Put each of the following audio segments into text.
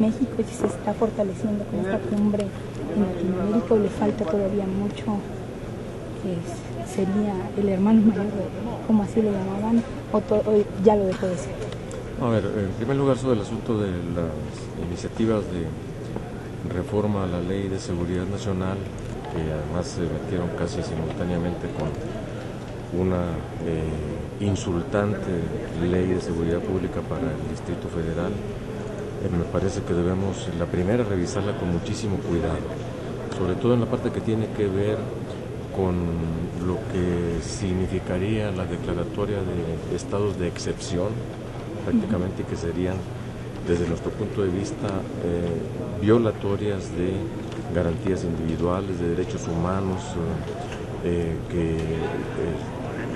México si se está fortaleciendo con esta cumbre en Latinoamérica o le falta todavía mucho, sería el hermano mayor, como así lo llamaban, o ya lo dejó de ser? A ver, en primer lugar sobre el asunto de las iniciativas de reforma a la Ley de Seguridad Nacional, que además se metieron casi simultáneamente con una insultante Ley de Seguridad Pública para el Distrito Federal. Me parece que debemos, la primera, revisarla con muchísimo cuidado, sobre todo en la parte que tiene que ver con lo que significaría la declaratoria de estados de excepción, prácticamente, que serían, desde nuestro punto de vista, violatorias de garantías individuales, de derechos humanos,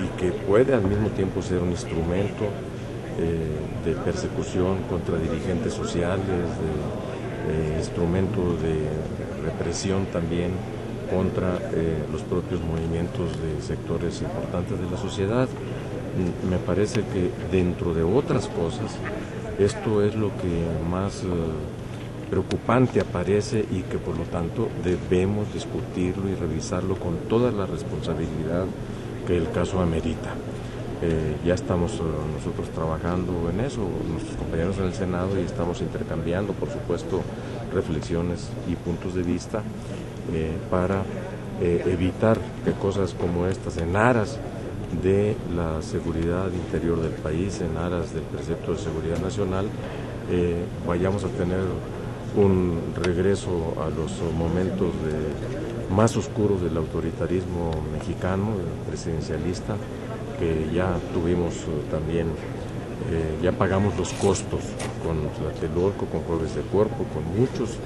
y que puede al mismo tiempo ser un instrumento de persecución contra dirigentes sociales, de instrumento de represión también contra los propios movimientos de sectores importantes de la sociedad. Me parece que, dentro de otras cosas, esto es lo que más preocupante aparece y que por lo tanto debemos discutirlo y revisarlo con toda la responsabilidad que el caso amerita. Ya estamos nosotros trabajando en eso, nuestros compañeros en el Senado, y estamos intercambiando, por supuesto, reflexiones y puntos de vista para evitar que cosas como estas, en aras de la seguridad interior del país, en aras del precepto de seguridad nacional, vayamos a tener un regreso a los momentos más oscuros del autoritarismo mexicano, presidencialista, que ya tuvimos también, ya pagamos los costos con Tlatelolco, con Jueves de Cuerpo, con muchos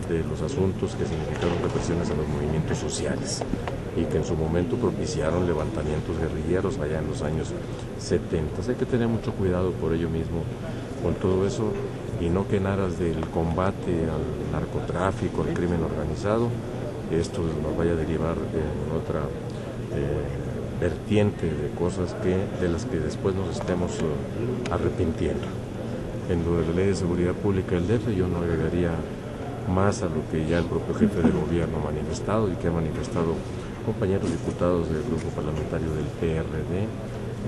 de los asuntos que significaron represiones a los movimientos sociales y que en su momento propiciaron levantamientos guerrilleros allá en los años 70. Hay que tener mucho cuidado por ello mismo con todo eso, y no que en aras del combate al narcotráfico, al crimen organizado, esto nos vaya a derivar en otra vertiente de cosas de las que después nos estemos arrepintiendo. En lo de la Ley de Seguridad Pública del DF, yo no agregaría más a lo que ya el propio jefe de gobierno ha manifestado y que ha manifestado compañeros diputados del grupo parlamentario del PRD.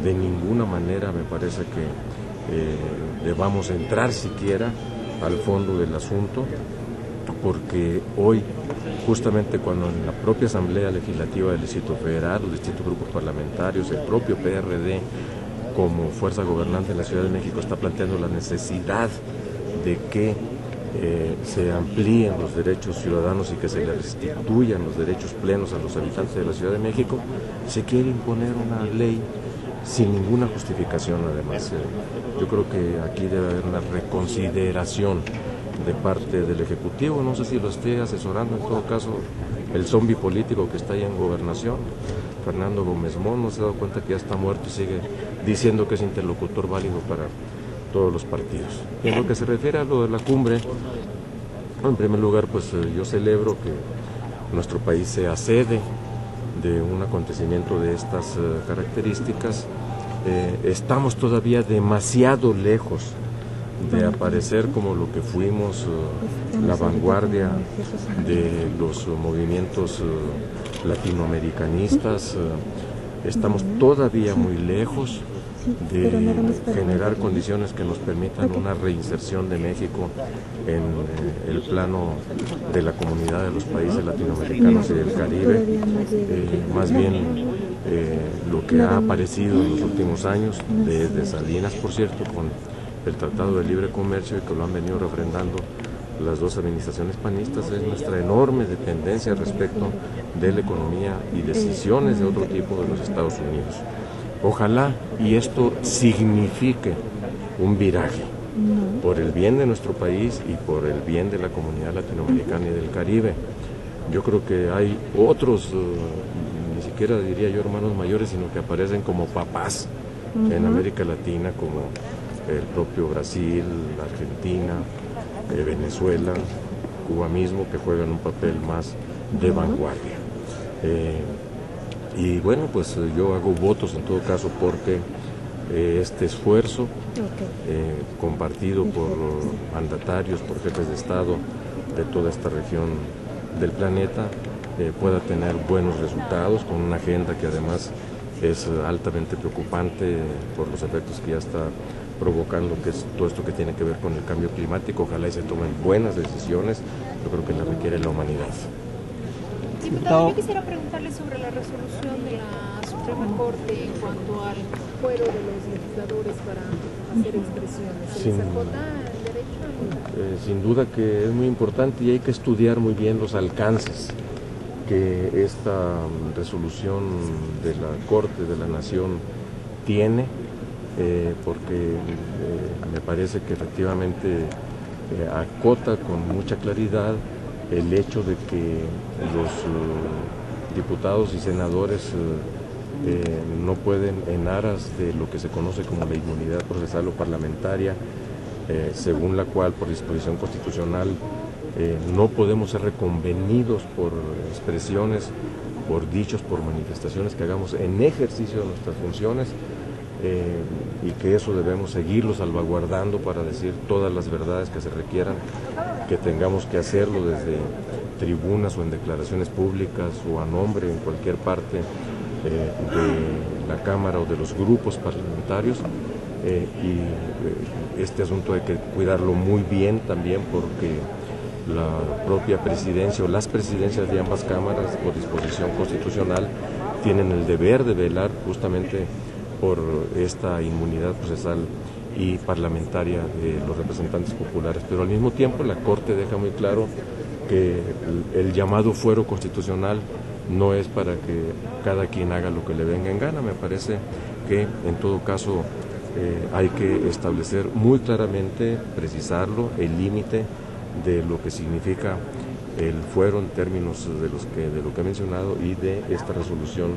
De ninguna manera me parece que debamos entrar siquiera al fondo del asunto, porque hoy, justamente cuando en la propia Asamblea Legislativa del Distrito Federal, los distintos grupos parlamentarios, el propio PRD como fuerza gobernante en la Ciudad de México está planteando la necesidad de que se amplíen los derechos ciudadanos y que se le restituyan los derechos plenos a los habitantes de la Ciudad de México, se quiere imponer una ley sin ninguna justificación. Además, yo creo que aquí debe haber una reconsideración de parte del Ejecutivo. No sé si lo esté asesorando, en todo caso, el zombi político que está ahí en Gobernación, Fernando Gómez Mon. No se ha dado cuenta que ya está muerto y sigue diciendo que es interlocutor válido para todos los partidos. Y en lo que se refiere a lo de la cumbre, en primer lugar, pues yo celebro que nuestro país sea sede de un acontecimiento de estas características. Estamos todavía demasiado lejos de aparecer como lo que fuimos, la vanguardia de los movimientos latinoamericanistas. Estamos todavía muy lejos de generar condiciones que nos permitan una reinserción de México en el plano de la comunidad de los países latinoamericanos y del Caribe. Más bien lo que ha aparecido en los últimos años, desde Salinas, por cierto, con el Tratado de Libre Comercio, y que lo han venido refrendando las dos administraciones panistas, es nuestra enorme dependencia respecto de la economía y decisiones de otro tipo de los Estados Unidos. Ojalá y esto signifique un viraje por el bien de nuestro país y por el bien de la comunidad latinoamericana y del Caribe. Yo creo que hay otros, ni siquiera diría yo hermanos mayores, sino que aparecen como papás en América Latina, como el propio Brasil, Argentina, Venezuela, Cuba mismo, que juegan un papel más de vanguardia. Y bueno, pues yo hago votos en todo caso porque este esfuerzo compartido por mandatarios, por jefes de Estado de toda esta región del planeta, pueda tener buenos resultados con una agenda que además es altamente preocupante por los efectos que ya está provocando, que es todo esto que tiene que ver con el cambio climático. Ojalá y se tomen buenas decisiones, yo creo que las requiere la humanidad. Diputado, yo quisiera preguntarle sobre la resolución de la Suprema Corte en cuanto al fuero de los legisladores para hacer expresiones. ¿Se les acota el derecho? Sin duda que es muy importante y hay que estudiar muy bien los alcances que esta resolución de la Corte de la Nación tiene, porque me parece que efectivamente acota con mucha claridad el hecho de que los diputados y senadores no pueden, en aras de lo que se conoce como la inmunidad procesal o parlamentaria, según la cual por disposición constitucional no podemos ser reconvenidos por expresiones, por dichos, por manifestaciones que hagamos en ejercicio de nuestras funciones, y que eso debemos seguirlo salvaguardando para decir todas las verdades que se requieran, que tengamos que hacerlo desde tribunas o en declaraciones públicas o a nombre en cualquier parte de la Cámara o de los grupos parlamentarios, y este asunto hay que cuidarlo muy bien también porque la propia presidencia o las presidencias de ambas cámaras por disposición constitucional tienen el deber de velar justamente por esta inmunidad procesal y parlamentaria de los representantes populares, pero al mismo tiempo la Corte deja muy claro que el llamado fuero constitucional no es para que cada quien haga lo que le venga en gana. Me parece que en todo caso hay que establecer muy claramente, precisarlo, el límite de lo que significa el fuero en términos de lo que he mencionado y de esta resolución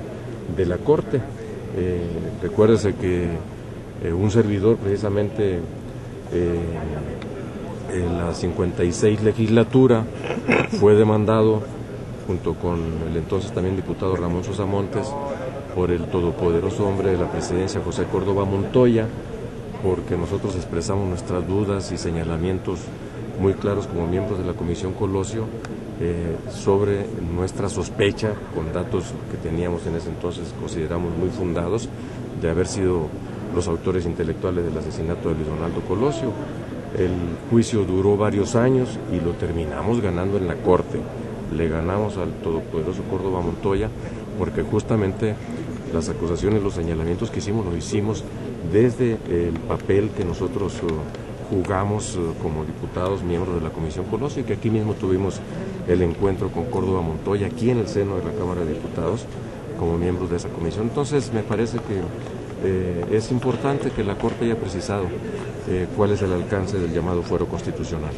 de la Corte. Recuérdese que un servidor precisamente en la 56 legislatura fue demandado junto con el entonces también diputado Ramón Sosa Montes por el todopoderoso hombre de la presidencia José Córdoba Montoya, porque nosotros expresamos nuestras dudas y señalamientos muy claros como miembros de la Comisión Colosio sobre nuestra sospecha, con datos que teníamos en ese entonces, consideramos muy fundados, de haber sido los autores intelectuales del asesinato de Luis Donaldo Colosio. El juicio duró varios años y lo terminamos ganando en la Corte. Le ganamos al todopoderoso Córdoba Montoya porque justamente las acusaciones, los señalamientos que hicimos, lo hicimos desde el papel que nosotros jugamos como diputados, miembros de la Comisión Colosio, y que aquí mismo tuvimos el encuentro con Córdoba Montoya, aquí en el seno de la Cámara de Diputados, como miembros de esa comisión. Entonces me parece que es importante que la Corte haya precisado cuál es el alcance del llamado fuero constitucional.